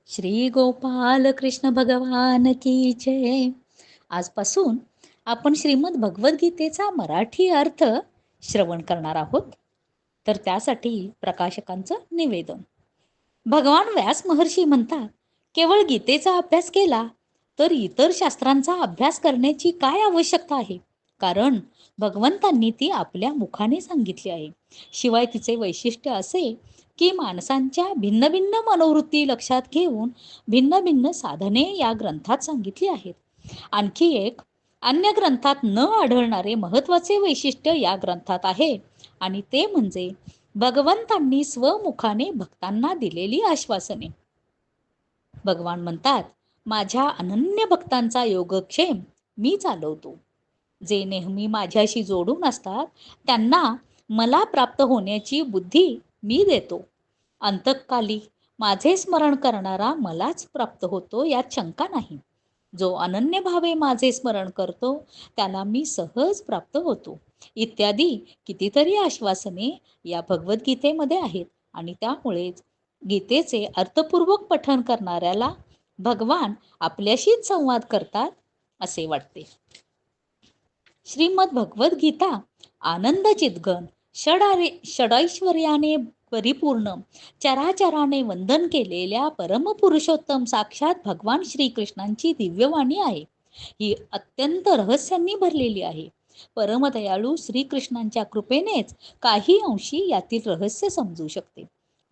श्री गोपाल कृष्ण भगवान की जय. आजपासून आपण श्रीमद भगवद्गीतेचा मराठी अर्थ श्रवण करणार आहोत. तर त्यासाठी प्रकाशकांचं निवेदन. भगवान व्यास महर्षी म्हणतात, केवळ गीतेचा अभ्यास केला तर इतर शास्त्रांचा अभ्यास करण्याची काय आवश्यकता आहे. कारण भगवंतांनी ती आपल्या मुखाने सांगितली आहे. शिवाय तिचे वैशिष्ट्य असे की माणसांच्या भिन्न भिन्न मनोवृत्ती लक्षात घेऊन भिन्न भिन्न साधने या ग्रंथात सांगितली आहेत. आणखी एक अन्य ग्रंथात न आढळणारे महत्वाचे वैशिष्ट्य या ग्रंथात आहे आणि ते म्हणजे भगवंतांनी स्वमुखाने भक्तांना दिलेली आश्वासने. भगवान म्हणतात, माझ्या अनन्य भक्तांचा योगक्षेम मी चालवतो. जे नेहमी माझ्याशी जोडून असतात त्यांना मला प्राप्त होण्याची बुद्धी मी देतो. अंतकाली माझे स्मरण करणारा मलाच प्राप्त होतो यात शंका नाही. जो अनन्य भावे माझे स्मरण करतो त्याला मी सहज प्राप्त होतो. इत्यादी कितीतरी आश्वासने या भगवद्गीतेमध्ये आहेत आणि त्यामुळेच गीतेचे अर्थपूर्वक पठण करणाऱ्याला भगवान आपल्याशीच संवाद करतात असे वाटते. श्रीमद भगवद्गीता आनंद चिद्घन षडैश्वर्याने परिपूर्ण चराचराने वंदन केलेल्या परमपुरुषोत्तम साक्षात भगवान श्रीकृष्णांची दिव्यवाणी आहे. ही अत्यंत रहस्यांनी भरलेली आहे. परमदयाळू श्रीकृष्णांच्या कृपेनेच काही अंशी यातील रहस्य समजू शकते.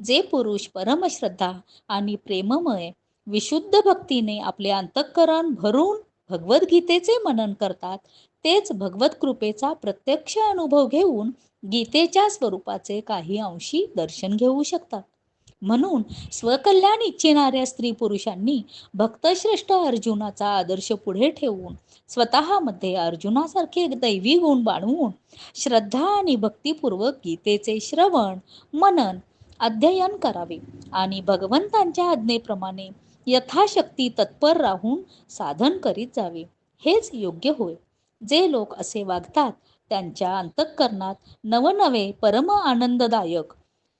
जे पुरुष परमश्रद्धा आणि प्रेममय विशुद्ध भक्तीने आपले अंतःकरण भरून भगवद्गीतेचे मनन करतात तेच भगवत कृपेचा प्रत्यक्ष अनुभव घेऊन गीतेच्या स्वरूपाचे काही अंशी दर्शन घेऊ शकतात. म्हणून स्वकल्याण इच्छिणाऱ्या स्त्री पुरुषांनी भक्तश्रेष्ठ अर्जुनाचा आदर्श पुढे ठेवून स्वतःमध्ये अर्जुनासारखे दैवी गुण बाळगून श्रद्धा आणि भक्तिपूर्वक गीतेचे श्रवण मनन अध्ययन करावे आणि भगवंतांच्या आज्ञेप्रमाणे यथाशक्ती तत्पर राहून साधन करीत जावे. हेच योग्य होय. जे लोक असे वागतात त्यांच्या अंतःकरणात नवनवे परम आनंददायक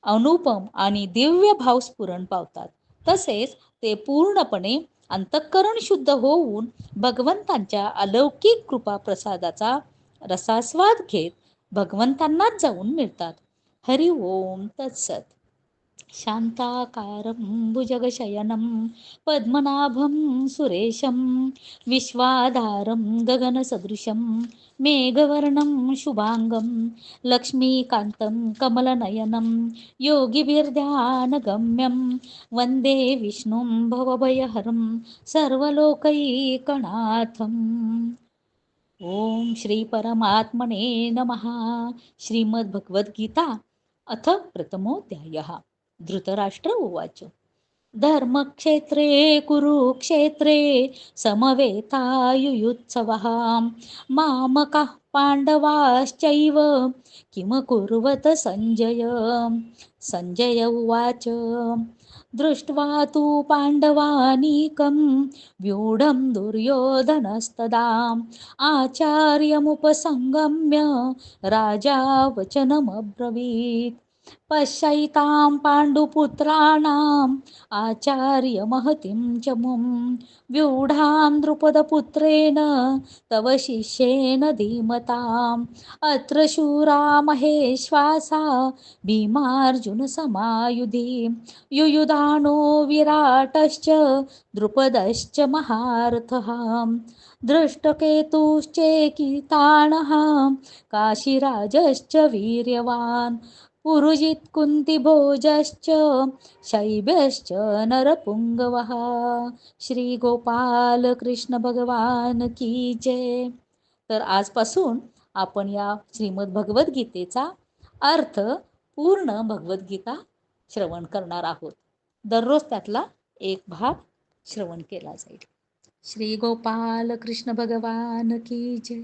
अनुपम आणि दिव्य भाव स्फुरण पावतात. तसेच ते पूर्णपणे अंतःकरण शुद्ध होऊन भगवंतांच्या अलौकिक कृपा प्रसादाचा रसास्वाद घेत भगवंतांनाच जाऊन मिळतात. हरि ओम तत्सत. शांताकारं भुजगशयनं पद्मनाभं सुरेशं विश्वाधारं गगनसदृशं मेघवर्णं शुभांगं लक्ष्मीकान्तं कमलनयनं योगिभिर्ध्यानगम्यं वन्दे विष्णुं भवभयहरं सर्वलोकैकनाथम्. ओम श्री परमात्मने नमः. श्रीमद् भगवद्गीता अथ प्रथमोऽध्यायः. धृतराष्ट्र उवाच. धर्मक्षेत्रे कुरुक्षेत्रे समवेतायुयुत्सवः मामकाः पाण्डवाश्चैव किम कुर्वत संजय. संजय उवाच. दृष्ट्वा तु पाण्डवानीकं व्यूढं दुर्योधनस्तदा आचार्यमुपसंगम्य राजा वचनमब्रवीत्. पश्यैतां पाण्डुपुत्राणाम् आचार्यमहतिं च मुं व्यूढां द्रुपदपुत्रेण तव शिष्येन धीमताम्. अत्र शूरा महेश्वासा भीमार्जुनसमायुधि युयुधानो विराटश्च द्रुपदश्च महारथः. दृष्टकेतुश्चेकितानः काशीराजश्च वीर्यवान् पुरुजित् कुन्तिभोजश्च शैब्यश्च नरपुंगवः. श्री गोपाल कृष्ण भगवान की जय. तर आजपासून आपण या श्रीमद भगवद्गीतेचा अर्थ पूर्ण भगवद्गीता श्रवण करणार आहोत. दररोज त्यातला एक भाग श्रवण केला जाईल. श्री गोपाल कृष्ण भगवान की जय.